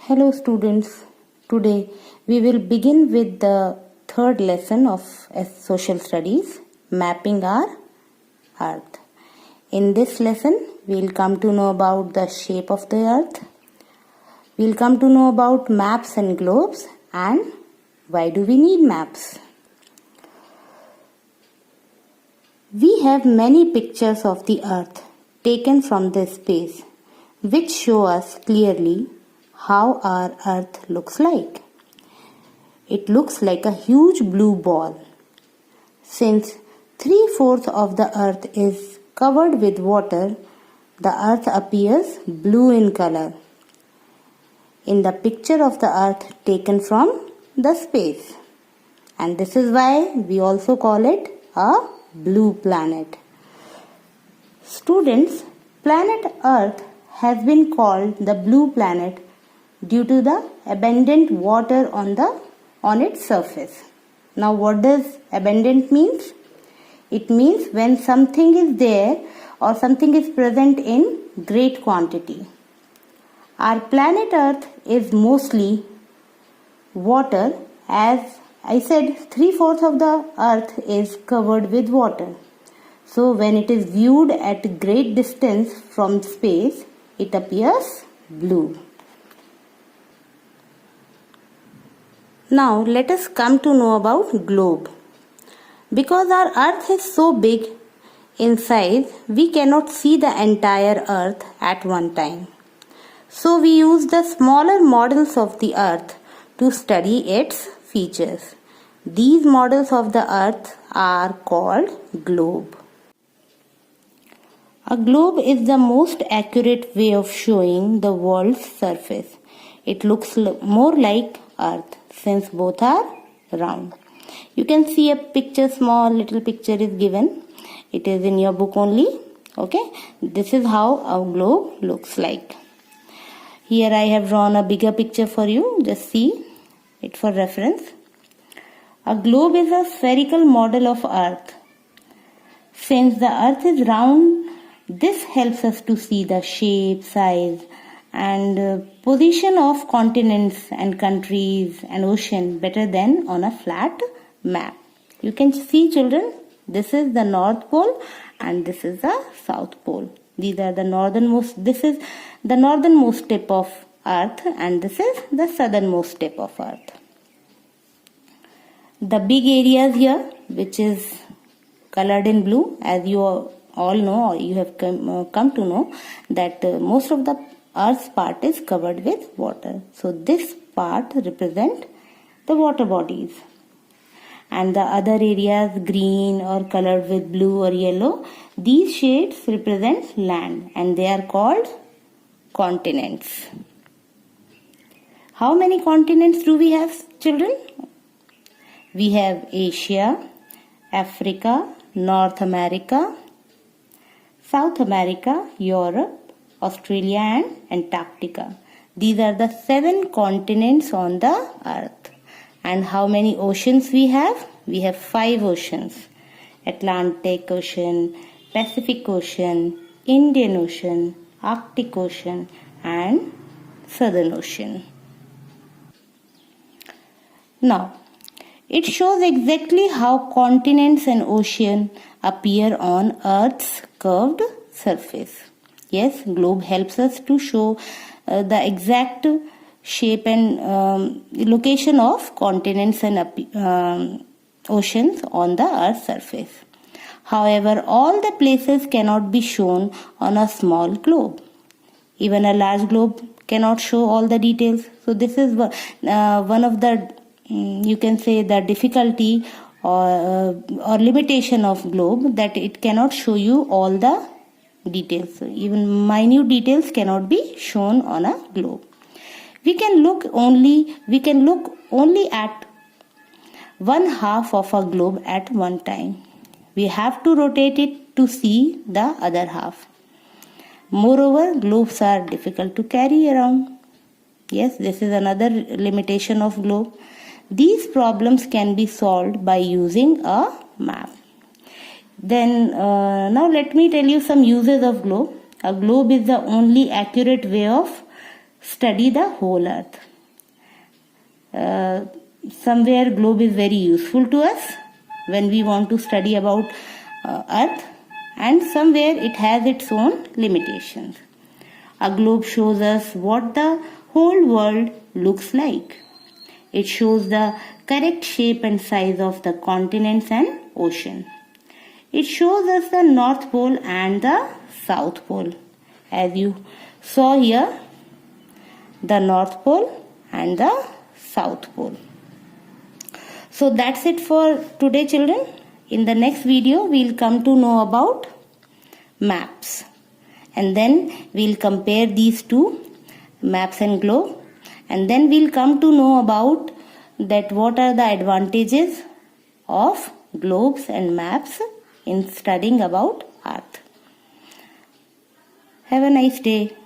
Hello students, today we will begin with the third lesson of social studies, mapping our earth. In this lesson, we will come to know about the shape of the earth. We will come to know about maps and globes and why do we need maps. We have many pictures of the earth taken from the space which show us clearly how our earth looks like. It looks like a huge blue ball. Since 3/4 of the earth is covered with water, the earth appears blue in color in the picture of the earth taken from the space. And this is why we also call it a blue planet. Students, planet Earth has been called the blue planet due to the abundant water on its surface. Now what does abundant means? It means when something is there or something is present in great quantity. Our planet Earth is mostly water. As I said, 3/4 of the earth is covered with water. So when it is viewed at great distance from space, it appears blue. Now let us come to know about globe. Because our earth is so big in size, we cannot see the entire earth at one time. So we use the smaller models of the earth to study its features. These models of the earth are called globe. A globe is the most accurate way of showing the world's surface. It looks more like earth since both are round. You can see a picture, small little picture is given. It is in your book only. Okay, this is how a globe looks like. Here I have drawn a bigger picture for you. Just see it for reference. A globe is a spherical model of earth. Since the earth is round, this helps us to see the shape, size and position of continents and countries and ocean better than on a flat map. You can see, children, this is the North Pole and this is the South Pole. These are the northernmost, this is the northernmost tip of earth and this is the southernmost tip of earth. The big areas here, which is colored in blue, as you all know or you have come to know that most of the earth's part is covered with water. So this part represent the water bodies. And the other areas, green or colored with blue or yellow, these shades represent land and they are called continents. How many continents do we have, children? We have Asia, Africa, North America, South America, Europe, Australia and Antarctica. These are the 7 continents on the earth. And how many oceans we have? We have 5 oceans. Atlantic Ocean, Pacific Ocean, Indian Ocean, Arctic Ocean and Southern Ocean. Now, it shows exactly how continents and ocean appear on Earth's curved surface. Yes, globe helps us to show the exact shape and location of continents and oceans on the Earth's surface. However, all the places cannot be shown on a small globe. Even a large globe cannot show all the details. So this is one of the you can say the difficulty or limitation of globe, that it cannot show you all the details. So even minute details cannot be shown on a globe. We can look only at 1/2 of a globe at one time. We have to rotate it to see the other half. Moreover, globes are difficult to carry around. Yes, this is another limitation of globe. These problems can be solved by using a map. Then now let me tell you some uses of globe. A globe is the only accurate way of study the whole earth. Somewhere globe is very useful to us when we want to study about earth, and somewhere it has its own limitations. A globe shows us what the whole world looks like. It shows the correct shape and size of the continents and ocean. It shows us the North Pole and the South Pole. As you saw here, the North Pole and the South Pole. So that's it for today, children. In the next video, we'll come to know about maps. And then we'll compare these two, maps and globe. And then we'll come to know about that what are the advantages of globes and maps in studying about Earth. Have a nice day.